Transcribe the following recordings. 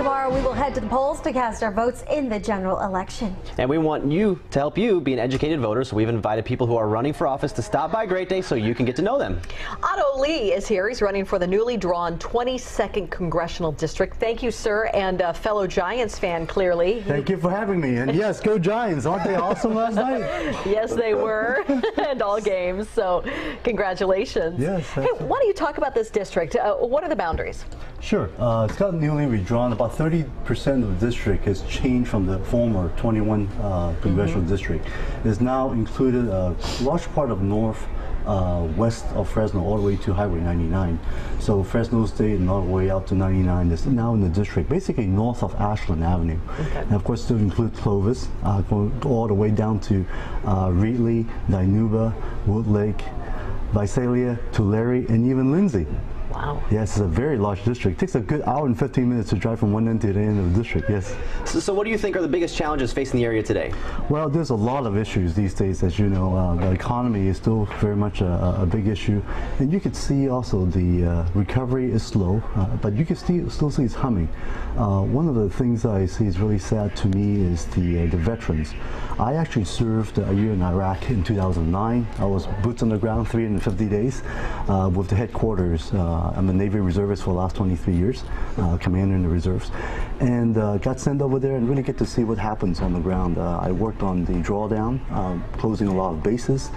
tomorrow we will head to the polls to cast our votes in the general election. And we want you to help you be an educated voter, so we've invited people who are running for office to stop by Great Day so you can get to know them. Otto Lee is here. He's running for the newly drawn 22nd Congressional District. Thank you, sir, and a fellow Giants fan, clearly. Thank you for having me. And yes, go Giants. Aren't they awesome last night? Yes, they were, and all games. So congratulations. Yes. Hey, why don't you talk about this district? What are the boundaries? Sure. It's got newly redrawn. About 30% of the district has changed from the former 21 congressional district. It's now included a large part of north west of Fresno all the way to Highway 99. So Fresno State and all the way out to 99 is now in the district, basically north of Ashland Avenue. Okay. And of course still include Clovis, going all the way down to Reedley, Dinuba, Woodlake, Visalia, Tulare, and even Lindsay. Wow. Yes, it's a very large district. It takes a good hour and 15 minutes to drive from one end to the end of the district, yes. So what do you think are the biggest challenges facing the area today? Well, there's a lot of issues these days, as you know. The economy is still very much a big issue. And you could see also the recovery is slow, but you can still see it's humming. One of the things I see is really sad to me is the veterans. I actually served a year in Iraq in 2009. I was boots on the ground 350 days with the headquarters. I'm a Navy reservist for the last 23 years, commander in the reserves, and got sent over there and really get to see what happens on the ground. I worked on the drawdown, closing a lot of bases,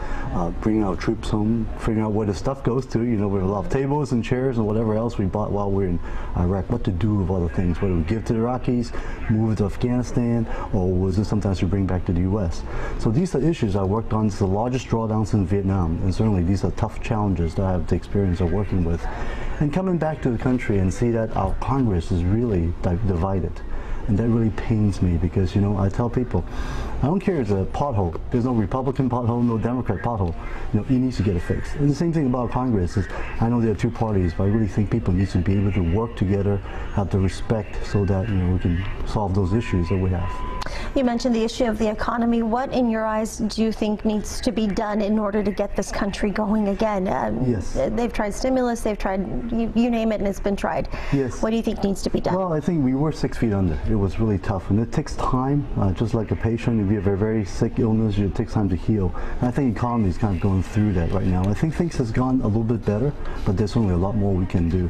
bringing our troops home, figuring out where the stuff goes to, you know, with a lot of tables and chairs and whatever else we bought while we were in Iraq, what to do with other things, whether we give to the Iraqis, move to Afghanistan, or was it sometimes we bring back to the U.S. So these are issues I worked on. It's the largest drawdown since Vietnam, and certainly these are tough challenges that I have the experience of working with. And coming back to the country and see that our Congress is really divided. And that really pains me because, you know, I tell people, I don't care if it's a pothole. There's no Republican pothole, no Democrat pothole. You know, it needs to get a fix. And the same thing about Congress is, I know there are two parties, but I really think people need to be able to work together, have the respect so that, you know, we can solve those issues that we have. You mentioned the issue of the economy. What, in your eyes, do you think needs to be done in order to get this country going again? Yes. They've tried stimulus, they've tried, you name it, and it's been tried. Yes. What do you think needs to be done? Well, I think we were 6 feet under. It was really tough, and it takes time, just like a patient. If you have a very sick illness, it takes time to heal. And I think the economy is kind of going through that right now. I think things has gone a little bit better, but there's only a lot more we can do.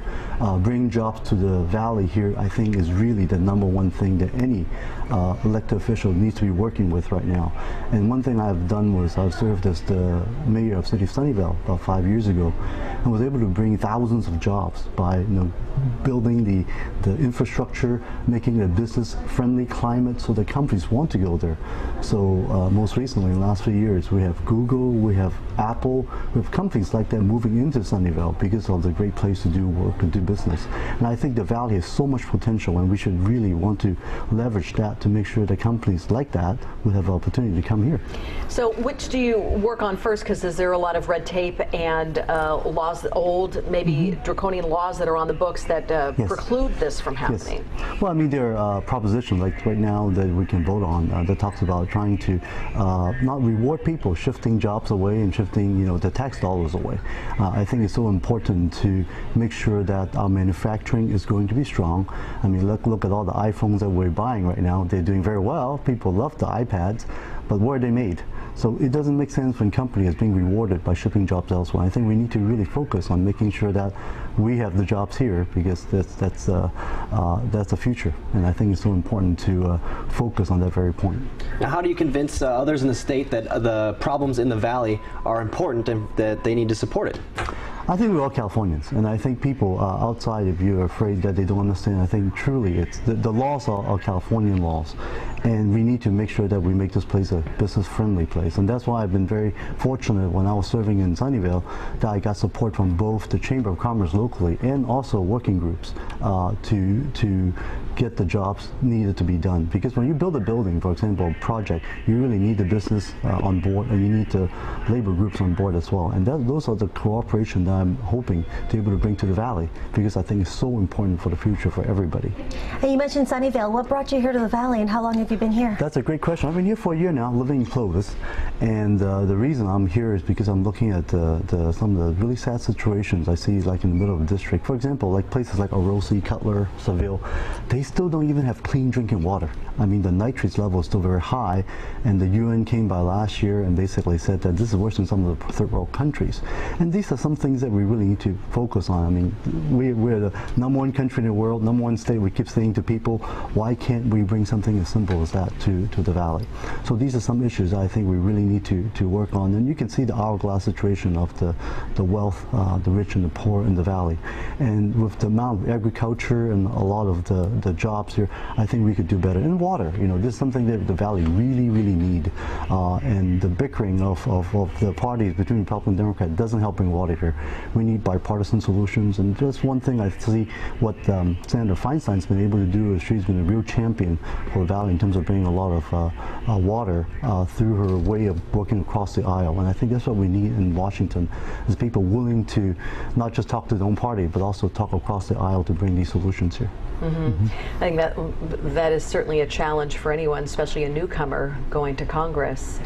Bringing jobs to the valley here, I think, is really the #1 thing that any elected official needs to be working with right now. And one thing I've done was I've served as the mayor of City of Sunnyvale about 5 years ago, and was able to bring thousands of jobs by, you know, building the infrastructure, making a business-friendly climate so that companies want to go there. So most recently, in the last few years, we have Google, we have Apple, we have companies like that moving into Sunnyvale because of the great place to do work and do business. And I think the valley has so much potential, and we should really want to leverage that to make sure that companies like that will have an opportunity to come here. So which do you work on first? Because is there a lot of red tape and laws, old, maybe draconian laws that are on the books that Yes. preclude this from happening? Yes. Well, I mean, there are propositions like right now that we can vote on that talks about trying to not reward people, shifting jobs away and shifting, you know, the tax dollars away. I think it's so important to make sure that our manufacturing is going to be strong. I mean, look at all the iPhones that we're buying right now. They're doing very well. People love the iPads, but where are they made? So it doesn't make sense when company is being rewarded by shipping jobs elsewhere. I think we need to really focus on making sure that we have the jobs here, because that's the future. And I think it's so important to focus on that very point. Now, how do you convince others in the state that the problems in the valley are important and that they need to support it? I think we're all Californians, and I think people outside, if you're afraid that they don't understand, I think truly it's the laws are Californian laws, and we need to make sure that we make this place a business-friendly place. And that's why I've been very fortunate when I was serving in Sunnyvale that I got support from both the Chamber of Commerce locally and also working groups to get the jobs needed to be done. Because when you build a building, for example, a project, you really need the business on board, and you need the labor groups on board as well. And those are the cooperation that I'm hoping to be able to bring to the Valley, because I think it's so important for the future for everybody. And you mentioned Sunnyvale. What brought you here to the Valley, and how long have you been here? That's a great question. I've been here for a year now, living in Clovis, and the reason I'm here is because I'm looking at some of the really sad situations I see, like in the middle of the district. For example, like places like Orosi, Cutler, Seville, they we still don't even have clean drinking water. I mean, the nitrates level is still very high, and the UN came by last year and basically said that this is worse than some of the third world countries. And these are some things that we really need to focus on. I mean, we're the #1 country in the world, #1 state. We keep saying to people, why can't we bring something as simple as that to the valley? So these are some issues I think we really need to work on. And you can see the hourglass situation of the wealth, the rich and the poor in the valley. And with the amount of agriculture and a lot of the jobs here, I think we could do better. And water, you know, this is something that the valley really need. And the bickering of the parties between Republican and Democrat doesn't help bring water here. We need bipartisan solutions. And just one thing I see what Senator Feinstein's been able to do is she's been a real champion for the valley in terms of bringing a lot of water through her way of working across the aisle. And I think that's what we need in Washington, is people willing to not just talk to their own party, but also talk across the aisle to bring these solutions here. I think that is certainly a challenge for anyone, especially a newcomer going to Congress.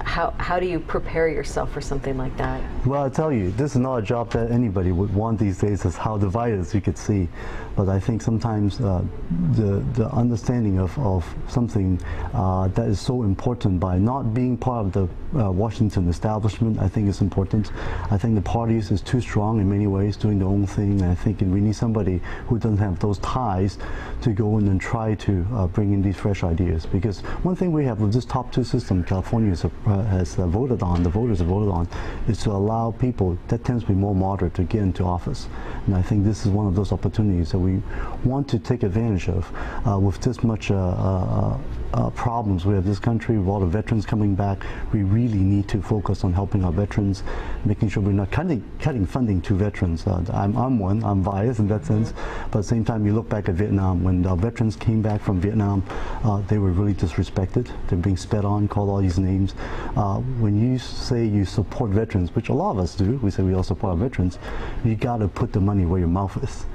How do you prepare yourself for something like that? Well, I tell you, this is not a job that anybody would want these days, as how divided as you could see. But I think sometimes the understanding of something that is so important by not being part of the Washington establishment, I think is important. I think the parties is too strong in many ways, doing their own thing. And I think we need somebody who doesn't have those ties to go in and try to bring in these fresh ideas. Because one thing we have with this top 2 system California has voted on, the voters have voted on, is to allow people that tends to be more moderate to get into office. And I think this is one of those opportunities that we want to take advantage of with this much problems we have this country, with all the veterans coming back. We really need to focus on helping our veterans, making sure we're not cutting funding to veterans. I'm one, I'm biased in that sense, but at the same time you look back at Vietnam, when our veterans came back from Vietnam, they were really disrespected. They're being spat on, called all these names. When you say you support veterans, which a lot of us do, we say we all support our veterans, you got to put the money where your mouth is.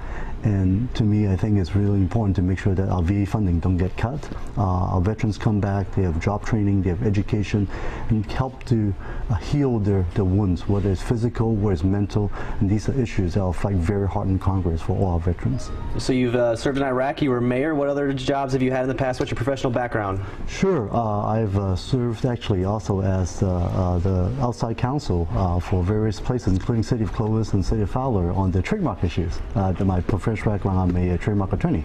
And to me, I think it's really important to make sure that our VA funding don't get cut. Our veterans come back, they have job training, they have education, and help to heal their wounds, whether it's physical, whether it's mental. And these are issues that I'll fight very hard in Congress for all our veterans. So you've served in Iraq, you were mayor. What other jobs have you had in the past? What's your professional background? Sure. I've served actually also as the outside counsel for various places, including City of Clovis and City of Fowler, on the trademark issues. My professional background, I'm a trademark attorney,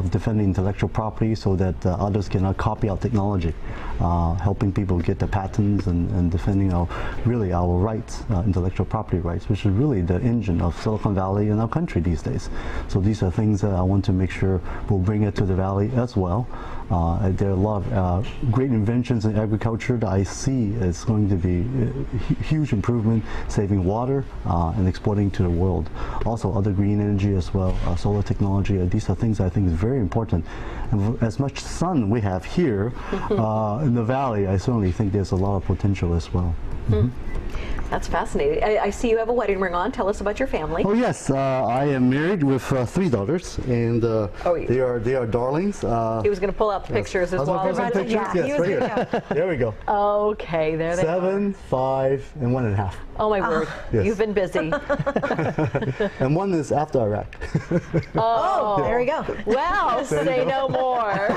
defending intellectual property so that others cannot copy our technology, helping people get the patents and defending our rights, intellectual property rights, which is really the engine of Silicon Valley and our country these days. So these are things that I want to make sure we'll bring it to the Valley as well. There are a lot of great inventions in agriculture that I see is going to be a huge improvement, saving water and exporting to the world. Also other green energy as well, solar technology. These are things I think is very important. And as much sun we have here in the Valley, I certainly think there's a lot of potential as well. That's fascinating. I see you have a wedding ring on. Tell us about your family. Oh yes, I am married with 3 daughters, and they are darlings. He was going to pull out the pictures as well. Pictures? Yeah, Yes, right here. There we go. Okay, there they are. 7, 5, and 1.5. Oh my word, Yes. You've been busy. And one is after Iraq. Oh, there we go. Well, say no more.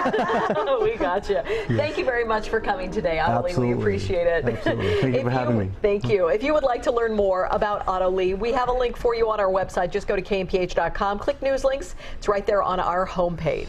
We got you. Thank you very much for coming today, Otto Lee. We Absolutely. appreciate it. Absolutely. Thank you for having me. Thank you. If you would like to learn more about Otto Lee, we have a link for you on our website. Just go to KMPH.com, click News Links. It's right there on our homepage.